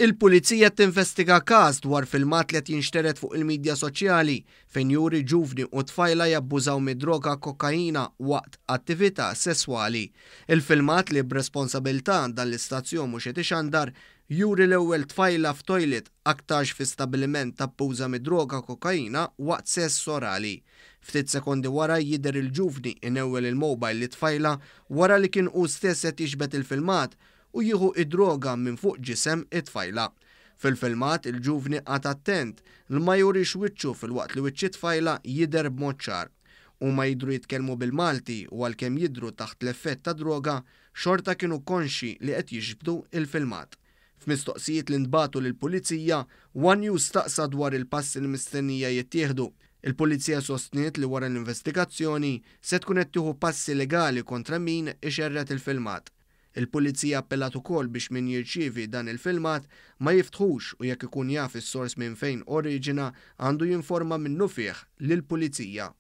Il-Pulizija tinvestiga każ dwar filmat li qed jinxteret fuq il-midja soċjali fejn juri ġuvni u tfajla jabbużaw mid-droga kokaina waqt attività sesswali. Il-filmat li b'responsabilità dan l-istazzjon mhux qed ixandar juri l-ewwel tfajla f'tojlet aktarx fi stabbiliment tabbuża mid-droga kokaina waqt sess orali. Ftit sekondi wara jidher il-ġuvni inewwel il-mobile li tfajla wara li kien hu stess qed jixbet il-filmat u jieħu id-droga minn fuq ġisem it-tfajla. Fil-filmat il-ġuvni għad attent li ma jurix wiċċu fil-waqt li wiċċ it-tfajla jidher b'mod ċar. Huma jidhru jitkellmu bil-Malti u għalkemm jidhru taħt l-effett ta' droga xorta kienu konxi li qed jiġbdu il-filmat. F'mistoqsijiet li ntbagħtu lill-Pulizija, One News staqsa dwar il-passi li mistennija jittieħdu. Il-Pulizija sostniet li wara l-investigazzjoni se tkun qed tieħu passi legali kontra min ixerret il-filmat. Il-Pulizija appellat ukoll biex min jirċievi dan il-filmat ma jiftħux u jekk ikun jaf is-sors minn fejn oriġina għandu jinforma minnu fih lill-Pulizija.